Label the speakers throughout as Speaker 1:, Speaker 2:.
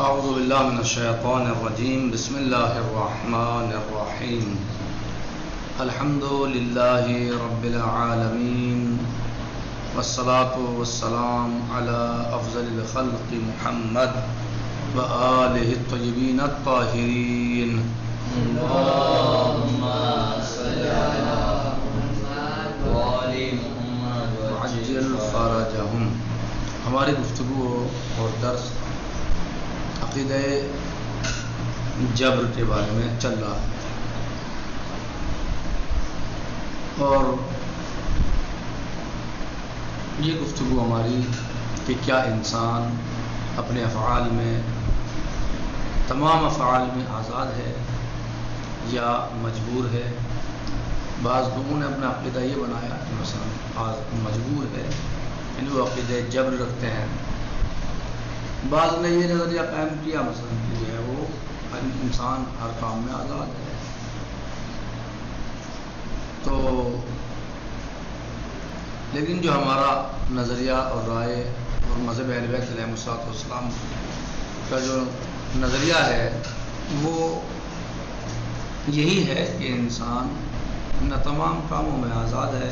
Speaker 1: اعوذ باللہ من الشیطان الرجیم بسم اللہ الرحمن الرحیم الحمد للہ رب العالمین والصلاة والسلام علی افضل الخلق محمد وآلہ الطیبین الطاہرین
Speaker 2: اللہم صلی علی محمد وآل محمد
Speaker 1: وعجل فرجہم۔ ہماری گفتگو اور درس عقیدہ جبر کے بارے میں چل رہا ہے، اور یہ گفتگو ہماری کہ کیا انسان اپنے افعال میں، تمام افعال میں آزاد ہے یا مجبور ہے۔ بعض لوگوں نے اپنا عقیدہ یہ بنایا کہ مثلا مجبور ہے، یعنی وہ عقیدہ جبر رکھتے ہیں۔ بعض نے یہ نظریہ قائم کیا مثلا کہ جو ہے وہ انسان ہر کام میں آزاد ہے۔ تو لیکن جو ہمارا نظریہ اور رائے اور مذہب اہل بیت علیہ السلام کا جو نظریہ ہے وہ یہی ہے کہ انسان نہ تمام کاموں میں آزاد ہے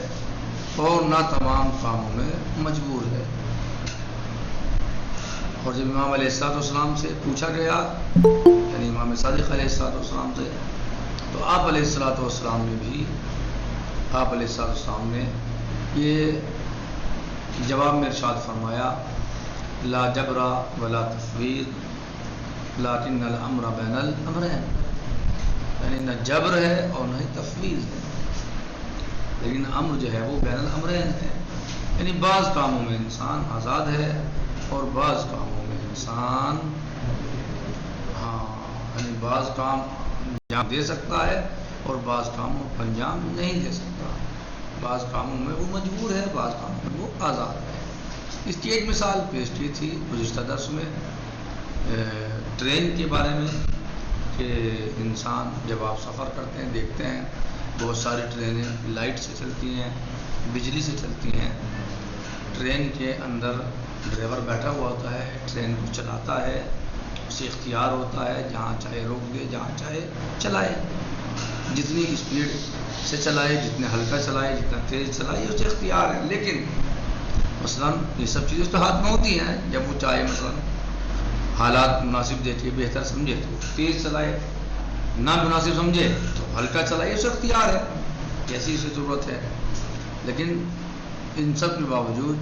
Speaker 1: اور نہ تمام کاموں میں مجبور ہے۔ اور جب امام علیہ السلام سے پوچھا گیا، یعنی امام صادق علیہ السلام سے، تو آپ علیہ السلام نے یہ جواب میں ارشاد فرمایا، لا جبر ولا تفویض لیکن الامر بین الامرین، یعنی نہ جبر ہے اور نہ ہی تفویض ہے، لیکن امر جو ہے وہ بین الامرین ہے، یعنی بعض کاموں میں انسان آزاد ہے اور بعض کاموں میں انسان یعنی بعض کام انجام دے سکتا ہے اور بعض کاموں کو انجام نہیں دے سکتا۔ بعض کاموں میں وہ مجبور ہے، بعض کاموں میں وہ آزاد ہے۔ اس کی ایک مثال پیش کی تھی گزشتہ درس میں ٹرین کے بارے میں، کہ انسان جب آپ سفر کرتے ہیں دیکھتے ہیں بہت ساری ٹرینیں لائٹ سے چلتی ہیں، بجلی سے چلتی ہیں۔ ٹرین کے اندر ڈرائیور بیٹھا ہوا ہوتا ہے، ٹرین کو چلاتا ہے، اسے اختیار ہوتا ہے جہاں چاہے روک دے، جہاں چاہے چلائے، جتنی اسپیڈ سے چلائے، جتنے ہلکا چلائے، جتنا تیز چلائے، اسے اختیار ہے۔ لیکن مثلا یہ سب چیزیں اس کے ہاتھ میں ہوتی ہیں، جب وہ چاہے مثلا حالات مناسب دیکھے، بہتر سمجھے تو تیز چلائے، نہ مناسب سمجھے تو ہلکا چلائے، اسے اختیار ہے جیسی اسے ضرورت ہے۔ لیکن ان سب کے باوجود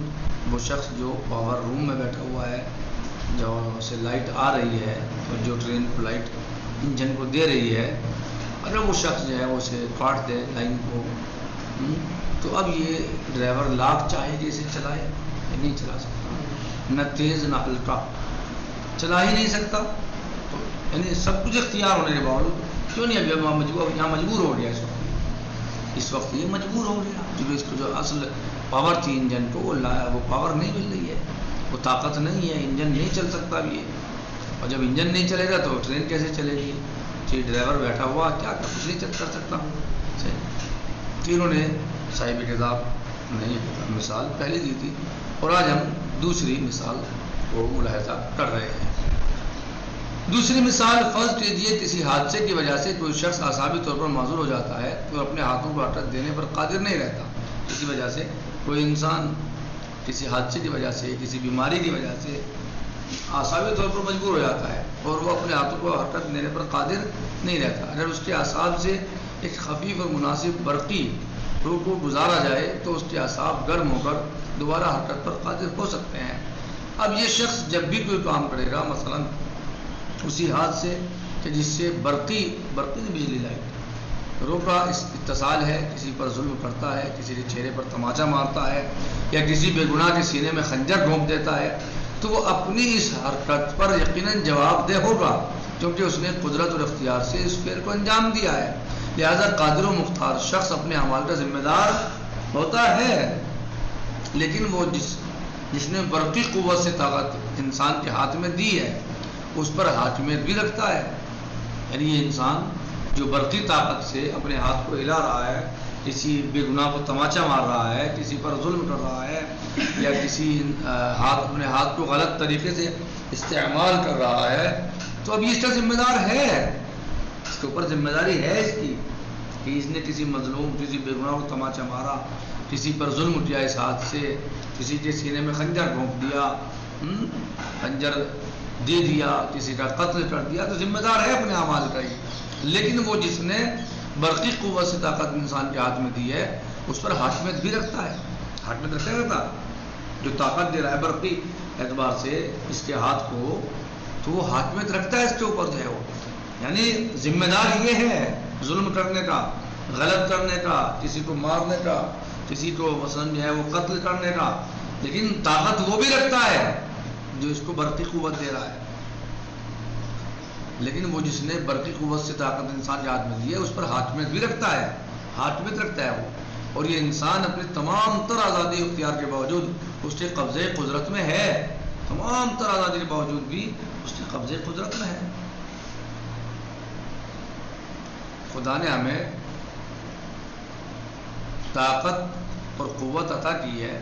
Speaker 1: وہ شخص جو پاور روم میں بیٹھا ہوا ہے، جو اسے لائٹ آ رہی ہے اور جو ٹرین کو لائٹ انجن کو دے رہی ہے، اگر وہ شخص جو ہے وہ اسے کاٹ دے لائن کو، تو اب یہ ڈرائیور لاکھ چاہے کہ اسے چلائے، یہ نہیں چلا سکتا، نہ تیز نہ ہلکا چلا ہی نہیں سکتا۔ تو یعنی سب کچھ اختیار ہونے کے باوجود کیوں نہیں ابھی یہاں مجبور ہو گیا، اس وقت یہ مجبور ہو گیا کیونکہ اس کو جو اصل پاور تھی انجن کو وہ پاور نہیں مل رہی ہے، وہ طاقت نہیں ہے، انجن نہیں چل سکتا اب یہ، اور جب انجن نہیں چلے گا تو ٹرین کیسے چلے گی؟ کہ ڈرائیور بیٹھا ہوا کیا کچھ نہیں کر سکتا۔ تینوں نے صاحب کتاب نے مثال پہلے دی تھی، اور آج ہم دوسری مثال کو ملاحظہ کر رہے ہیں۔ دوسری مثال، فرض کیجیے کسی حادثے کی وجہ سے کوئی شخص اعصابی طور پر معذور ہو جاتا ہے تو اپنے ہاتھوں کو حرکت دینے پر قادر نہیں رہتا۔ کسی وجہ سے کوئی انسان کسی حادثے کی وجہ سے، کسی بیماری کی وجہ سے اعصابی طور پر مجبور ہو جاتا ہے اور وہ اپنے ہاتھوں کو حرکت دینے پر قادر نہیں رہتا۔ اگر اس کے اعصاب سے ایک خفیف اور مناسب برقی روح کو گزارا جائے تو اس کے اعصاب گرم ہو کر دوبارہ حرکت پر قادر ہو سکتے ہیں۔ اب یہ شخص جب بھی کوئی کام کرے گا، مثلا اسی ہاتھ سے کہ جس سے برقی بجلی لائٹ روح کا اتصال ہے، کسی پر ظلم کرتا ہے، کسی کے چہرے پر تماچا مارتا ہے یا کسی بے گناہ کے سینے میں خنجر ڈھونک دیتا ہے، تو وہ اپنی اس حرکت پر یقیناً جواب دہ ہوگا، کیونکہ اس نے قدرت اور اختیار سے اس فعل کو انجام دیا ہے۔ لہذا قادر و مختار شخص اپنے اعمال کا ذمہ دار ہوتا ہے، لیکن وہ جس نے برقی قوت سے طاقت انسان کے ہاتھ میں دی ہے اس پر حاکمیت بھی رکھتا ہے۔ یعنی یہ انسان جو برقی طاقت سے اپنے ہاتھ کو ہلا رہا ہے کسی بے گناہ کو تماچا مار رہا ہے، کسی پر ظلم کر رہا ہے، یا کسی اپنے ہاتھ کو غلط طریقے سے استعمال کر رہا ہے، تو اب یہ اس کا ذمہ دار ہے، اس کے اوپر ذمہ داری ہے اس کی کہ اس نے کسی مظلوم، کسی بے گناہ کو تماچا مارا، کسی پر ظلم کیا اس ہاتھ سے، کسی کے سینے میں خنجر گھونپ دیا، خنجر دے دیا، کسی کا قتل کر دیا، تو ذمہ دار ہے اپنے اعمال کا ہی۔ لیکن وہ جس نے برقی قوت سے طاقت انسان کے ہاتھ میں دی ہے، اس پر حاکمیت بھی رکھتا ہے، حاکمیت رکھتا ہے، جو طاقت دے رہا ہے برقی اعتبار سے اس کے ہاتھ کو، تو وہ حاکمیت رکھتا ہے اس کے اوپر جو ہے وہ، یعنی ذمہ دار یہ ہے ظلم کرنے کا، غلط کرنے کا، کسی کو مارنے کا، کسی کو مثلا جو ہے وہ قتل کرنے کا، لیکن طاقت وہ بھی رکھتا ہے جو اس کو برقی قوت دے رہا ہے۔ لیکن وہ جس نے برقی قوت سے طاقت انسان کے ہاتھ میں دی ہے، اس پر حاکمیت بھی رکھتا ہے، حاکمیت رکھتا ہے وہ، اور یہ انسان اپنی تمام تر آزادی اختیار کے باوجود اس کے قبضے قدرت میں ہے، تمام تر آزادی کے باوجود بھی اس کے قبضے قدرت میں ہے۔ خدا نے ہمیں طاقت اور قوت عطا کی ہے،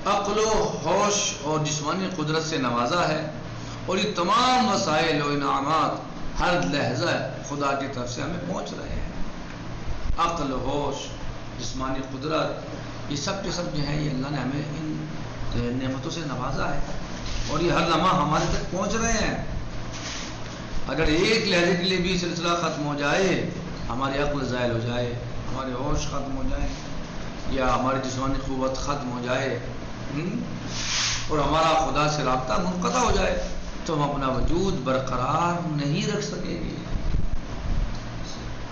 Speaker 1: عقل و ہوش اور جسمانی قدرت سے نوازا ہے، اور یہ تمام وسائل و انعامات ہر لحظہ خدا کی طرف سے ہمیں پہنچ رہے ہیں۔ عقل، ہوش، جسمانی قدرت، یہ سب کے سب جو ہیں یہ اللہ نے ہمیں ان نعمتوں سے نوازا ہے، اور یہ ہر لمحہ ہمارے تک پہنچ رہے ہیں۔ اگر ایک لہجے کے لیے بھی سلسلہ ختم ہو جائے، ہماری عقل زائل ہو جائے، ہمارے ہوش ختم ہو جائے، یا ہماری جسمانی قوت ختم ہو جائے، اور ہمارا خدا سے رابطہ منقطع ہو جائے، تو ہم اپنا وجود برقرار نہیں رکھ سکیں گے۔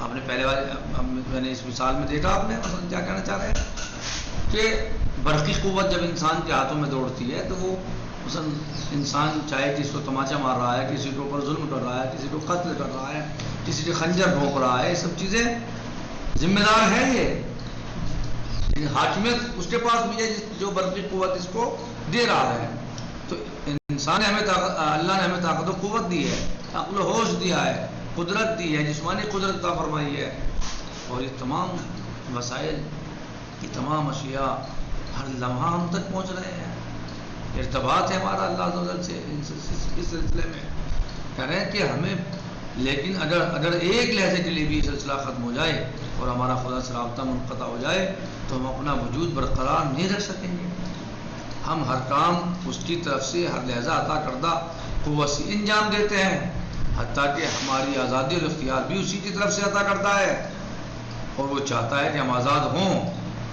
Speaker 1: آپ نے پہلے والے میں نے اس مثال میں دیکھا، آپ نے کیا کہنا چاہ رہے ہیں کہ برقی قوت جب انسان کے ہاتھوں میں دوڑتی ہے، تو وہ مثلا انسان چاہے کسی کو تماچا مار رہا ہے، کسی کے اوپر ظلم کر رہا ہے، کسی کو قتل کر رہا ہے، کسی کے خنجر بھونک رہا ہے، یہ سب چیزیں ذمہ دار ہے یہ، لیکن حاکمیت اس کے پاس بھی ہے جو برقی قوت اس کو دے رہا ہے۔ تو انسان نے اللہ نے ہمیں طاقت و قوت دی ہے، عقل و ہوش دیا ہے، قدرت دی ہے، جسمانی قدرت عطا فرمائی ہے، اور یہ تمام وسائل، یہ تمام اشیاء ہر لمحہ ہم تک پہنچ رہے ہیں۔ ارتباط ہے ہمارا اللہ عز و جل سے اس سلسلے میں، کہہ رہے ہیں کہ ہمیں، لیکن اگر ایک لحظے کے لیے بھی سلسلہ ختم ہو جائے اور ہمارا خدا سے رابطہ منقطع ہو جائے، تو ہم اپنا وجود برقرار نہیں رکھ سکیں گے۔ ہم ہر کام اس کی طرف سے ہر لحظہ عطا کردہ قوت سے انجام دیتے ہیں، حتیٰ کہ ہماری آزادی اور اختیار بھی اسی کی طرف سے عطا کرتا ہے، اور وہ چاہتا ہے کہ ہم آزاد ہوں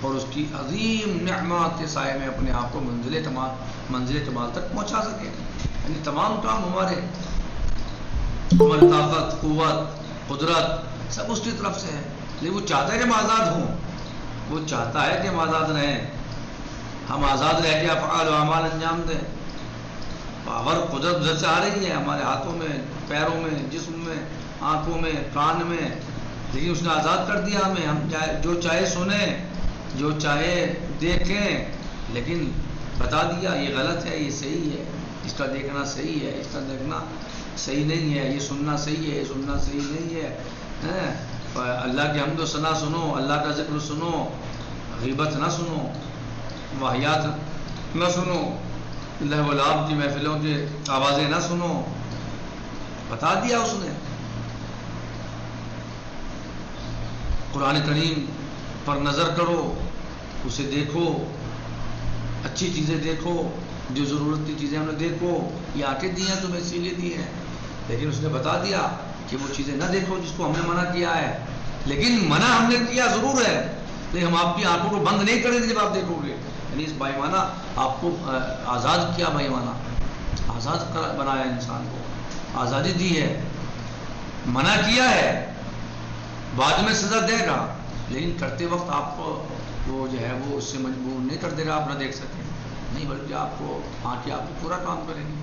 Speaker 1: اور اس کی عظیم نعمات کے سائے میں اپنے آپ کو منزل کمال تک پہنچا سکیں۔ یعنی تمام کام ہماری طاقت، قوت، قدرت سب اس کی طرف سے ہے، لیکن وہ چاہتا ہے کہ ہم آزاد ہوں، وہ چاہتا ہے کہ ہم آزاد رہیں، ہم آزاد رہ کے افعال و اعمال انجام دیں۔ پاور قدرت ادھر سے آ رہی ہے ہمارے ہاتھوں میں، پیروں میں، جسم میں، آنکھوں میں، کان میں، لیکن اس نے آزاد کر دیا ہمیں، ہم جو چاہے سنیں، جو چاہے دیکھیں، لیکن بتا دیا یہ غلط ہے، یہ صحیح ہے، اس کا دیکھنا صحیح ہے، اس کا دیکھنا صحیح نہیں ہے، یہ سننا صحیح ہے، یہ سننا صحیح نہیں ہے۔ اللہ کی حمد و ثنا سنو، اللہ کا ذکر سنو، غیبت نہ سنو، واہیات نہ سنو، اللہ والعاب کی محفلوں کی آوازیں نہ سنو، بتا دیا اس نے۔ قرآن کریم پر نظر کرو، اسے دیکھو، اچھی چیزیں دیکھو، جو ضرورت کی چیزیں ہم نے دیکھو، یہ آنکھیں دی ہیں تمہیں اسی لیے دی ہیں، لیکن اس نے بتا دیا کہ وہ چیزیں نہ دیکھو جس کو ہم نے منع کیا ہے، لیکن منع ہم نے کیا ضرور ہے، لیکن ہم آپ کی آنکھوں کو بند نہیں کریں گے جب آپ دیکھو گے۔ یعنی اس بائیمانہ آپ کو آزاد کیا، بائیمانہ آزاد بنایا انسان کو، آزادی دی ہے، منع کیا ہے، بعد میں سزا دے گا، لیکن کرتے وقت آپ کو وہ جو ہے وہ اس سے مجبور نہیں کر دے گا آپ نہ دیکھ سکیں، نہیں، بلکہ آپ کو آنکھیں آپ کو پورا کام کریں گی،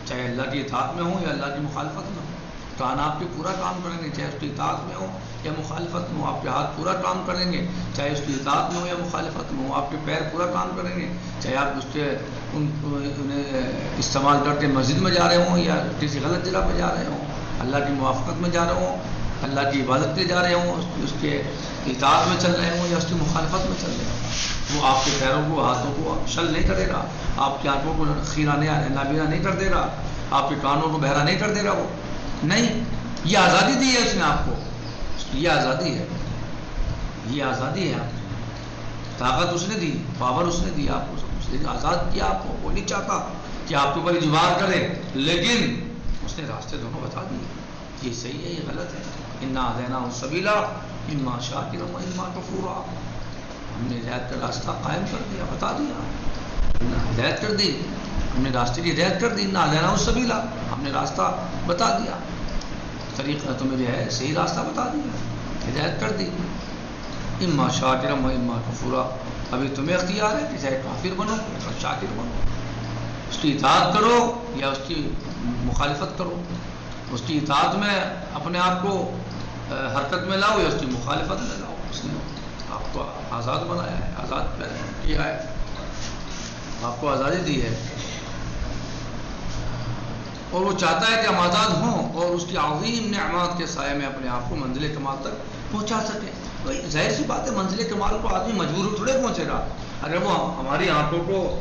Speaker 1: چاہے اللہ کی اطاعت میں ہو یا اللہ کی مخالفت میں ہو، کان آپ کے پورا کام کریں گے، چاہے اس کی اطاعت میں ہو یا مخالفت میں ہو، آپ کے ہاتھ پورا کام کریں گے، چاہے اس کی اطاعت میں ہو یا مخالفت میں ہو، آپ کے پیر پورا کام کریں گے، چاہے آپ اس کے انہیں استعمال کر کے مسجد میں جا رہے ہوں یا کسی غلط جگہ پہ جا رہے ہوں، اللہ کی موافقت میں جا رہے ہوں اللہ کی عبادت کے جا رہے ہوں، اس کے اطاعت میں چل رہے ہوں یا اس کی مخالفت میں چل رہے ہوں، وہ آپ کے پیروں کو ہاتھوں کو شل نہیں کرے گا، آپ کی آنکھوں کو خیرہ نابینا نہیں کر دے گا، آپ کے کانوں کو بہرا نہیں کر دے گا، وہ نہیں. یہ آزادی دی ہے اس نے آپ کو، یہ آزادی ہے، یہ آزادی ہے آپ کی. طاقت اس نے دی، پاور اس نے دی آپ کو، اس نے آزاد کیا آپ کو. وہ نہیں چاہتا کہ آپ کے اوپر اجبار کرے، لیکن اس نے راستے دونوں بتا دیے، یہ صحیح ہے یہ غلط ہے. انا ہدیناہ السبیل اما شاکرا و اما کفورا. ہم نے ہدایت کا راستہ قائم کر دیا، بتا دیا، ہم نے ہدایت کر دی، ہم نے راستے کی ہدایت کر دی. انا ہدیناہ السبیل، ہم نے راستہ بتا دیا، طریقہ تمہیں جو ہے صحیح راستہ بتا دیا، ہدایت کر دی. اما شاکرا و اما کفورا، ابھی تمہیں اختیار ہے کہ چاہے کافر بنو یا شاکر بنو، اس کی اطاعت کرو یا اس کی مخالفت کرو، اس کی اطاعت میں اپنے آپ کو حرکت میں لاؤ یا اس کی مخالفت میں لاؤ. اس نے آپ کو آزاد بنایا ہے، آزاد کیا ہے، آپ کو آزادی دی ہے، اور وہ چاہتا ہے کہ ہم آزاد ہوں اور اس کی عظیم نعمات کے سائے میں اپنے آپ کو منزل کمال تک پہنچا سکیں. ظاہر سی بات ہے منزل کمال کو آدمی مجبور تھوڑے پہنچے گا. اگر وہ ہماری آنکھوں کو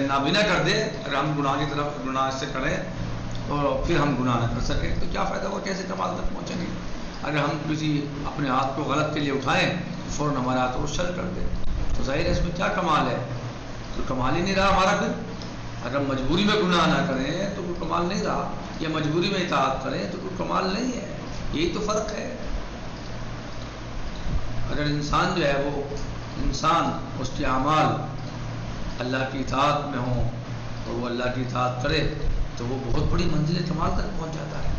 Speaker 1: نابینا کر دے، اگر ہم گناہ کی طرف گناہ سے کریں اور پھر ہم گناہ نہ کر سکیں تو کیا فائدہ ہوا، کیسے کمال تک پہنچیں گے. اگر ہم کسی اپنے ہاتھ کو غلط کے لیے اٹھائیں فوراً ہمارے ہاتھ کو شل کر دیں تو ظاہر ہے اس میں کیا کمال ہے، تو کمال ہی نہیں رہا ہمارا. پھر اگر مجبوری میں گناہ نہ کریں تو کوئی کمال نہیں رہا، یا مجبوری میں اطاعت کریں تو کوئی کمال نہیں ہے. یہی تو فرق ہے. اگر انسان جو ہے وہ انسان اس کے اعمال اللہ کی اطاعت میں ہوں اور وہ اللہ کی اطاعت کرے تو وہ بہت بڑی منزل کمال تک پہنچ جاتا ہے.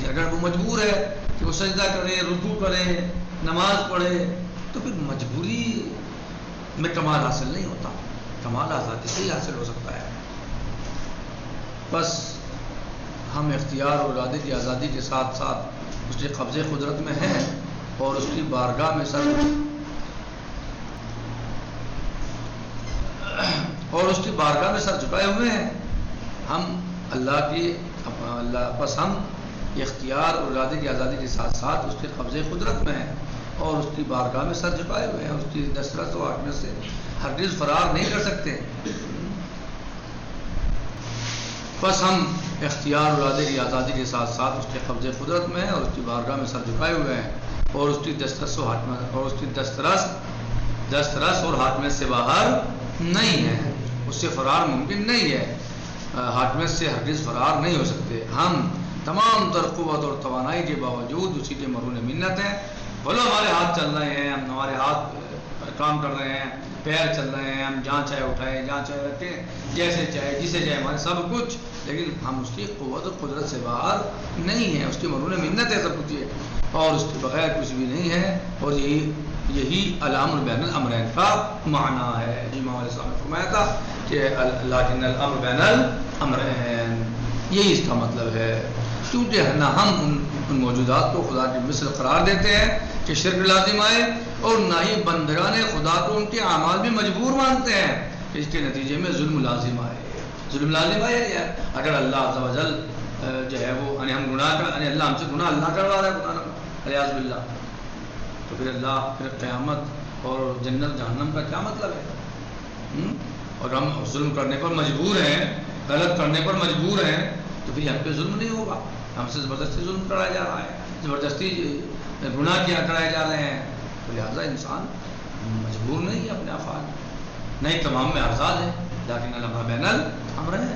Speaker 1: اگر وہ مجبور ہے کہ وہ سجدہ کرے، رکوع کرے، نماز پڑھے تو پھر مجبوری میں کمال حاصل نہیں ہوتا، کمال آزادی سے ہی حاصل ہو سکتا ہے. بس ہم اختیار اور ارادے کی آزادی کے ساتھ ساتھ اس کے قبضے قدرت میں ہیں اور اس کی بارگاہ میں سر جھکائے ہوئے ہیں. ہم بس ہم اختیار اور ارادے کی آزادی کے ساتھ ساتھ اس کے قبضے قدرت میں ہیں اور اس کی بارگاہ میں سر جھکائے ہوئے ہیں. اس کی دسترس و حکمت سے ہرگز فرار نہیں کر سکتے. بس ہم اختیار اور ارادے کی آزادی کے ساتھ ساتھ اس کے قبضے قدرت میں ہیں اور اس کی بارگاہ میں سر جھکائے ہوئے ہیں اور اس کی دسترس اور حاکمیت سے باہر نہیں ہے. اس سے فرار ممکن نہیں ہے، حاکمیت سے ہرگز فرار نہیں ہو سکتے. ہم تمام تر قوت اور توانائی کے باوجود اسی کے مرہون منت ہیں. بولو ہمارے ہاتھ چل رہے ہیں، ہمارے ہاتھ کام کر رہے ہیں، پیر چل رہے ہیں، ہم جہاں چاہے اٹھائیں، جہاں چاہے رکھیں، جیسے چاہے جسے چاہے ہمارے سب کچھ، لیکن ہم اس کی قوت اور قدرت سے باہر نہیں ہیں. اس کی مرہون منت ہے سب کچھ یہ، اور اس کے بغیر کچھ بھی نہیں ہے. اور یہی الامر بین الامرین کا معنی ہے. امام علیہ السلام نے فرمایا تھا کہ لیکن الامر بین الامرین، یہی اس کا مطلب ہے. کیونکہ نہ ہم ان موجودات کو خدا کی مثل قرار دیتے ہیں کہ شرک لازم آئے، اور نہ ہی بندگان خدا کو ان کے اعمال بھی مجبور مانتے ہیں کہ اس کے نتیجے میں ظلم لازم آئے. ظلم لازم آئے اگر اللہ عز و جل جو ہے وہ ہم گناہ کر، اللہ ہم سے گناہ اللہ کروا رہا ہے، گناہ الیاذ باللہ، تو پھر اللہ پھر قیامت اور جنت جہنم کا کیا مطلب ہے؟ اور ہم ظلم کرنے پر مجبور ہیں، غلط کرنے پر مجبور ہیں، تو پھر ہم پہ ظلم نہیں ہوگا. ہم سے زبردستی ظلم کرایا جا رہا ہے، زبردستی گناہ کیا کرائے جا رہے ہیں، تو لہٰذا انسان مجبور نہیں ہے اپنے افعال، نہیں تمام میں آزاد ہے. لیکن الامر بین الامرین،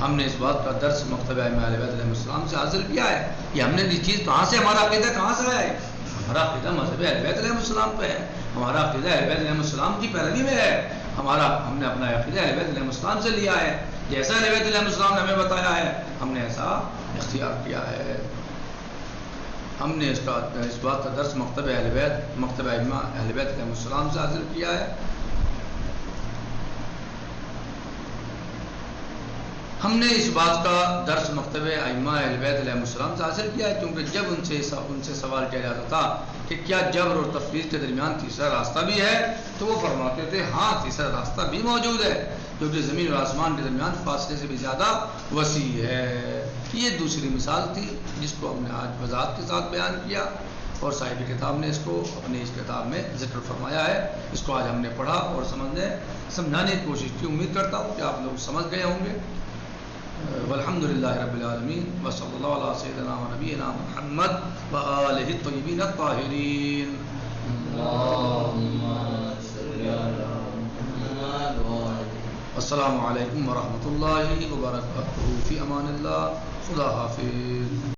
Speaker 1: ہم نے اس بات کا درس مکتب ائمہ اہل بیت علیہ السلام سے حاصل کیا ہے. یہ ہم نے یہ چیز کہاں سے، ہمارا عقیدہ کہاں سے آیا ہے؟ ہمارا عقیدہ مذہب اہل بیت علیہ السلام پہ ہے، ہمارا عقیدہ اہل بیت علیہ السلام کی پیروی میں ہے. ہم نے اپنا عقیدہ اہل بیت علیہ السلام سے لیا ہے، جیسا اہل بیت علیہ السلام نے ہمیں بتایا ہے ہم نے ایسا اختیار کیا ہے. ہم نے اس بات کا درس مکتب ائمہ اہل بیت علیہ السلام سے حاصل کیا ہے. ہم نے اس بات کا درس مکتب ائمہ اہل بیت علیہ السلام سے حاصل کیا ہے کیونکہ جب ان سے سوال کیا جاتا تھا کہ کیا جبر اور تفویض کے درمیان تیسرا راستہ بھی ہے تو وہ فرماتے تھے ہاں تیسرا راستہ بھی موجود ہے. جو کہ زمین اور آسمان کے درمیان فاصلے سے بھی زیادہ وسیع ہے. یہ دوسری مثال تھی جس کو ہم نے آج وضاحت کے ساتھ بیان کیا اور صاحب کتاب نے اس کو اپنی اس کتاب میں ذکر فرمایا ہے. اس کو آج ہم نے پڑھا اور سمجھانے کی کوشش کی. امید کرتا ہوں کہ آپ لوگ سمجھ گئے ہوں گے. والحمد للہ رب العالمین وصلی اللہ علیہ سیدنا و نبینا محمد وآلہ الطیبین الطاہرین.
Speaker 2: اللهم صل على محمد وعلى
Speaker 1: السلام علیکم ورحمۃ اللہ وبرکاتہ. فی امان اللہ. خدا حافظ.